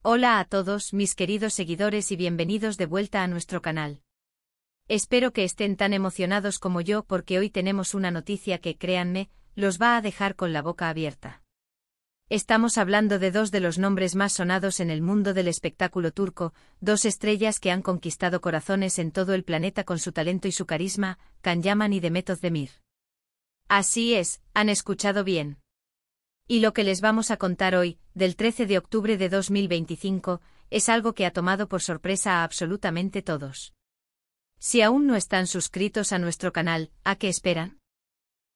Hola a todos mis queridos seguidores y bienvenidos de vuelta a nuestro canal. Espero que estén tan emocionados como yo porque hoy tenemos una noticia que, créanme, los va a dejar con la boca abierta. Estamos hablando de dos de los nombres más sonados en el mundo del espectáculo turco, dos estrellas que han conquistado corazones en todo el planeta con su talento y su carisma, Can Yaman y Demet Özdemir. Así es, han escuchado bien. Y lo que les vamos a contar hoy, del 13 de octubre de 2025, es algo que ha tomado por sorpresa a absolutamente todos. Si aún no están suscritos a nuestro canal, ¿a qué esperan?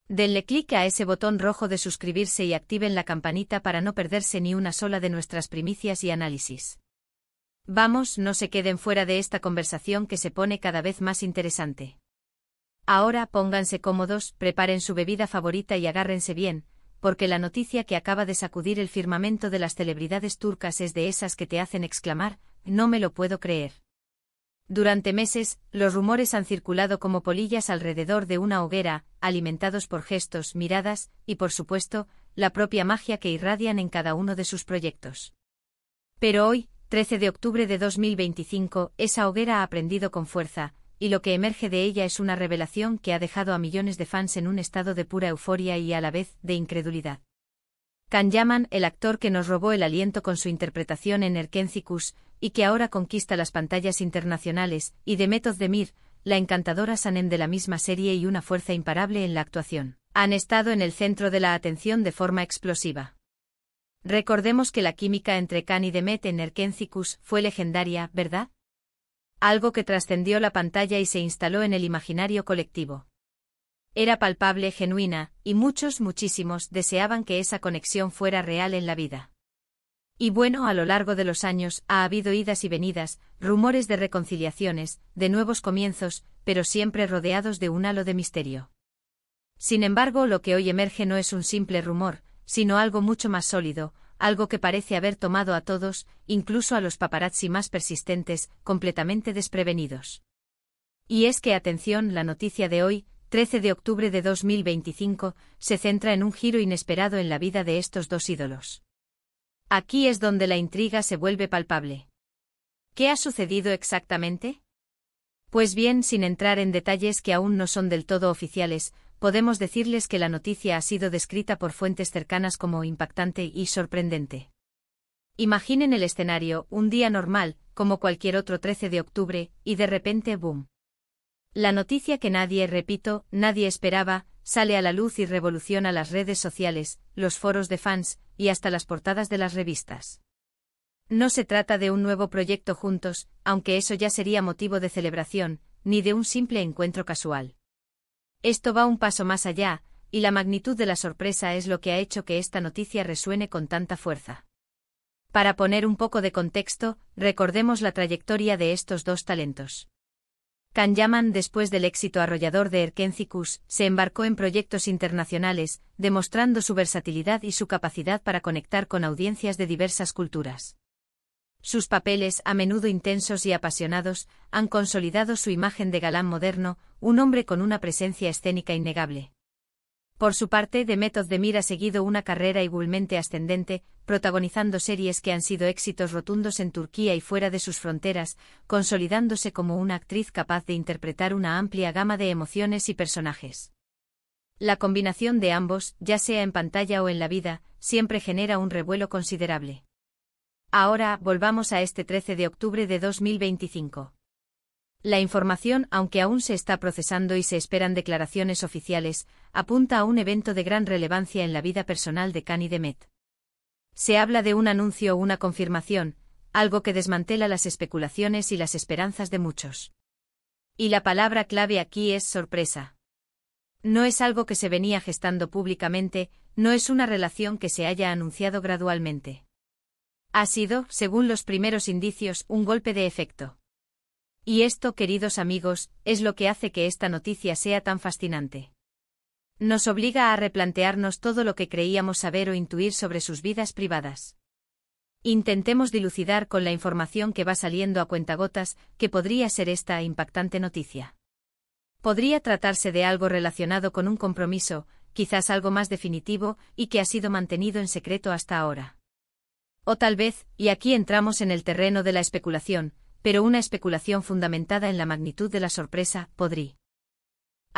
Denle clic a ese botón rojo de suscribirse y activen la campanita para no perderse ni una sola de nuestras primicias y análisis. Vamos, no se queden fuera de esta conversación que se pone cada vez más interesante. Ahora pónganse cómodos, preparen su bebida favorita y agárrense bien, porque la noticia que acaba de sacudir el firmamento de las celebridades turcas es de esas que te hacen exclamar, no me lo puedo creer. Durante meses, los rumores han circulado como polillas alrededor de una hoguera, alimentados por gestos, miradas, y por supuesto, la propia magia que irradian en cada uno de sus proyectos. Pero hoy, 13 de octubre de 2025, esa hoguera ha prendido con fuerza, y lo que emerge de ella es una revelación que ha dejado a millones de fans en un estado de pura euforia y a la vez de incredulidad. Can Yaman, el actor que nos robó el aliento con su interpretación en Erkenci Kuş, y que ahora conquista las pantallas internacionales, y Demet Özdemir, la encantadora Sanem de la misma serie y una fuerza imparable en la actuación, han estado en el centro de la atención de forma explosiva. Recordemos que la química entre Can y Demet en Erkenci Kuş fue legendaria, ¿verdad? Algo que trascendió la pantalla y se instaló en el imaginario colectivo. Era palpable, genuina, y muchísimos deseaban que esa conexión fuera real en la vida. Y bueno, a lo largo de los años ha habido idas y venidas, rumores de reconciliaciones, de nuevos comienzos, pero siempre rodeados de un halo de misterio. Sin embargo, lo que hoy emerge no es un simple rumor, sino algo mucho más sólido, algo que parece haber tomado a todos, incluso a los paparazzi más persistentes, completamente desprevenidos. Y es que, atención, la noticia de hoy, 13 de octubre de 2025, se centra en un giro inesperado en la vida de estos dos ídolos. Aquí es donde la intriga se vuelve palpable. ¿Qué ha sucedido exactamente? Pues bien, sin entrar en detalles que aún no son del todo oficiales, podemos decirles que la noticia ha sido descrita por fuentes cercanas como impactante y sorprendente. Imaginen el escenario, un día normal, como cualquier otro 13 de octubre, y de repente ¡boom! La noticia que nadie esperaba, sale a la luz y revoluciona las redes sociales, los foros de fans, y hasta las portadas de las revistas. No se trata de un nuevo proyecto juntos, aunque eso ya sería motivo de celebración, ni de un simple encuentro casual. Esto va un paso más allá, y la magnitud de la sorpresa es lo que ha hecho que esta noticia resuene con tanta fuerza. Para poner un poco de contexto, recordemos la trayectoria de estos dos talentos. Can Yaman, después del éxito arrollador de Erkenci Kuş, se embarcó en proyectos internacionales, demostrando su versatilidad y su capacidad para conectar con audiencias de diversas culturas. Sus papeles, a menudo intensos y apasionados, han consolidado su imagen de galán moderno, un hombre con una presencia escénica innegable. Por su parte, Demet Özdemir ha seguido una carrera igualmente ascendente, protagonizando series que han sido éxitos rotundos en Turquía y fuera de sus fronteras, consolidándose como una actriz capaz de interpretar una amplia gama de emociones y personajes. La combinación de ambos, ya sea en pantalla o en la vida, siempre genera un revuelo considerable. Ahora, volvamos a este 13 de octubre de 2025. La información, aunque aún se está procesando y se esperan declaraciones oficiales, apunta a un evento de gran relevancia en la vida personal de Can y Demet. Se habla de un anuncio o una confirmación, algo que desmantela las especulaciones y las esperanzas de muchos. Y la palabra clave aquí es sorpresa. No es algo que se venía gestando públicamente, no es una relación que se haya anunciado gradualmente. Ha sido, según los primeros indicios, un golpe de efecto. Y esto, queridos amigos, es lo que hace que esta noticia sea tan fascinante. Nos obliga a replantearnos todo lo que creíamos saber o intuir sobre sus vidas privadas. Intentemos dilucidar con la información que va saliendo a cuentagotas qué podría ser esta impactante noticia. Podría tratarse de algo relacionado con un compromiso, quizás algo más definitivo, y que ha sido mantenido en secreto hasta ahora. O tal vez, y aquí entramos en el terreno de la especulación, pero una especulación fundamentada en la magnitud de la sorpresa, podría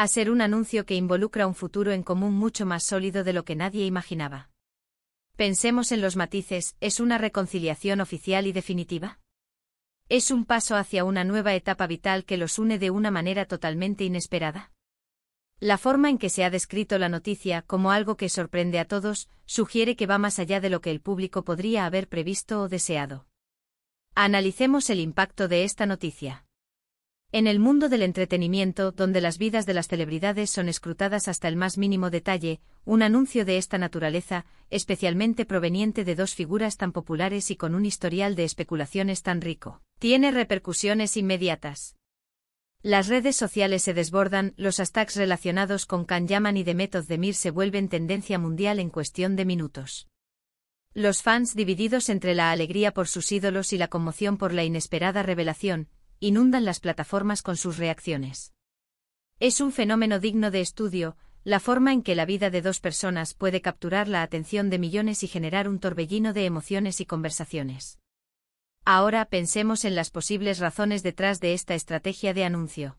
ser un anuncio que involucra un futuro en común mucho más sólido de lo que nadie imaginaba. Pensemos en los matices, ¿es una reconciliación oficial y definitiva? ¿Es un paso hacia una nueva etapa vital que los une de una manera totalmente inesperada? La forma en que se ha descrito la noticia como algo que sorprende a todos, sugiere que va más allá de lo que el público podría haber previsto o deseado. Analicemos el impacto de esta noticia. En el mundo del entretenimiento, donde las vidas de las celebridades son escrutadas hasta el más mínimo detalle, un anuncio de esta naturaleza, especialmente proveniente de dos figuras tan populares y con un historial de especulaciones tan rico, tiene repercusiones inmediatas. Las redes sociales se desbordan, los hashtags relacionados con Can Yaman y Demet Özdemir se vuelven tendencia mundial en cuestión de minutos. Los fans, divididos entre la alegría por sus ídolos y la conmoción por la inesperada revelación, inundan las plataformas con sus reacciones. Es un fenómeno digno de estudio, la forma en que la vida de dos personas puede capturar la atención de millones y generar un torbellino de emociones y conversaciones. Ahora pensemos en las posibles razones detrás de esta estrategia de anuncio.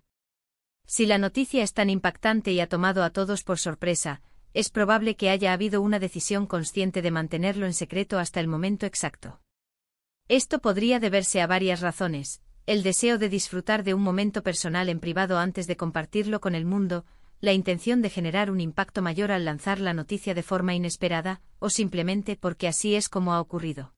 Si la noticia es tan impactante y ha tomado a todos por sorpresa, es probable que haya habido una decisión consciente de mantenerlo en secreto hasta el momento exacto. Esto podría deberse a varias razones: el deseo de disfrutar de un momento personal en privado antes de compartirlo con el mundo, la intención de generar un impacto mayor al lanzar la noticia de forma inesperada, o simplemente porque así es como ha ocurrido.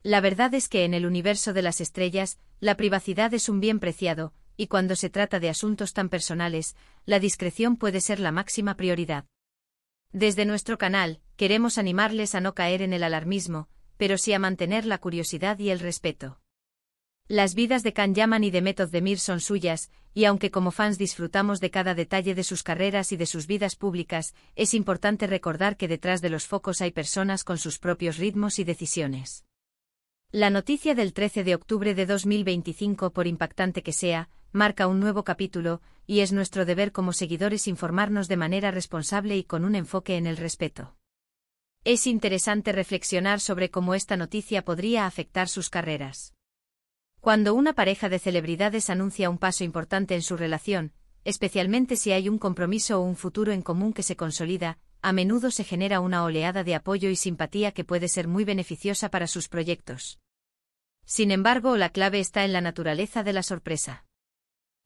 La verdad es que en el universo de las estrellas, la privacidad es un bien preciado, y cuando se trata de asuntos tan personales, la discreción puede ser la máxima prioridad. Desde nuestro canal, queremos animarles a no caer en el alarmismo, pero sí a mantener la curiosidad y el respeto. Las vidas de Can Yaman y Demet Özdemir son suyas, y aunque como fans disfrutamos de cada detalle de sus carreras y de sus vidas públicas, es importante recordar que detrás de los focos hay personas con sus propios ritmos y decisiones. La noticia del 13 de octubre de 2025, por impactante que sea, marca un nuevo capítulo, y es nuestro deber como seguidores informarnos de manera responsable y con un enfoque en el respeto. Es interesante reflexionar sobre cómo esta noticia podría afectar sus carreras. Cuando una pareja de celebridades anuncia un paso importante en su relación, especialmente si hay un compromiso o un futuro en común que se consolida, a menudo se genera una oleada de apoyo y simpatía que puede ser muy beneficiosa para sus proyectos. Sin embargo, la clave está en la naturaleza de la sorpresa.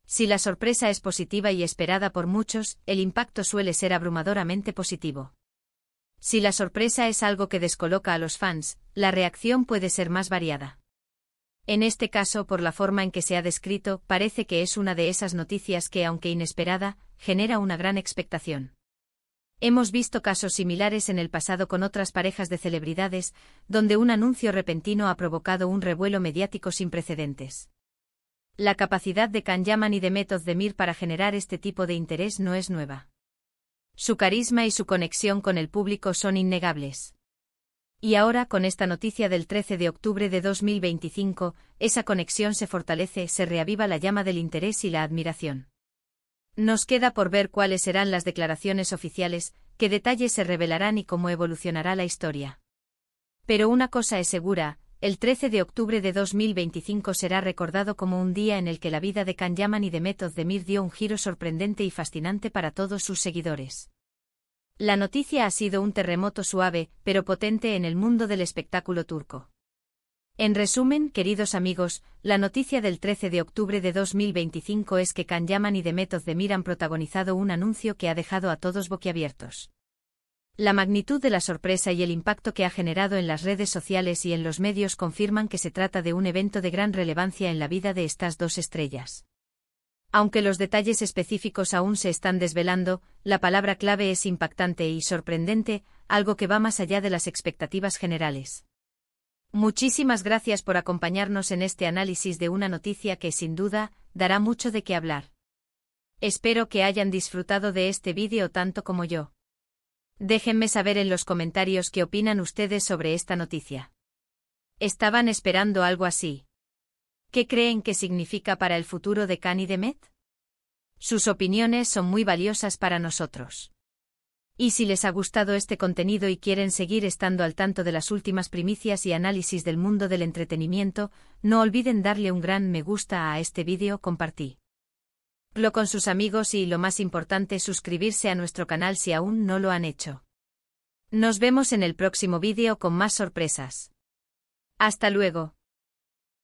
Si la sorpresa es positiva y esperada por muchos, el impacto suele ser abrumadoramente positivo. Si la sorpresa es algo que descoloca a los fans, la reacción puede ser más variada. En este caso, por la forma en que se ha descrito, parece que es una de esas noticias que, aunque inesperada, genera una gran expectación. Hemos visto casos similares en el pasado con otras parejas de celebridades, donde un anuncio repentino ha provocado un revuelo mediático sin precedentes. La capacidad de Can Yaman y Demet Özdemir para generar este tipo de interés no es nueva. Su carisma y su conexión con el público son innegables. Y ahora, con esta noticia del 13 de octubre de 2025, esa conexión se fortalece, se reaviva la llama del interés y la admiración. Nos queda por ver cuáles serán las declaraciones oficiales, qué detalles se revelarán y cómo evolucionará la historia. Pero una cosa es segura, el 13 de octubre de 2025 será recordado como un día en el que la vida de Can Yaman y Demet Özdemir dio un giro sorprendente y fascinante para todos sus seguidores. La noticia ha sido un terremoto suave, pero potente en el mundo del espectáculo turco. En resumen, queridos amigos, la noticia del 13 de octubre de 2025 es que Can Yaman y Demet Özdemir han protagonizado un anuncio que ha dejado a todos boquiabiertos. La magnitud de la sorpresa y el impacto que ha generado en las redes sociales y en los medios confirman que se trata de un evento de gran relevancia en la vida de estas dos estrellas. Aunque los detalles específicos aún se están desvelando, la palabra clave es impactante y sorprendente, algo que va más allá de las expectativas generales. Muchísimas gracias por acompañarnos en este análisis de una noticia que, sin duda, dará mucho de qué hablar. Espero que hayan disfrutado de este vídeo tanto como yo. Déjenme saber en los comentarios qué opinan ustedes sobre esta noticia. ¿Estaban esperando algo así? ¿Qué creen que significa para el futuro de Can y Demet? Sus opiniones son muy valiosas para nosotros. Y si les ha gustado este contenido y quieren seguir estando al tanto de las últimas primicias y análisis del mundo del entretenimiento, no olviden darle un gran me gusta a este vídeo, compartirlo con sus amigos y, lo más importante, suscribirse a nuestro canal si aún no lo han hecho. Nos vemos en el próximo vídeo con más sorpresas. Hasta luego.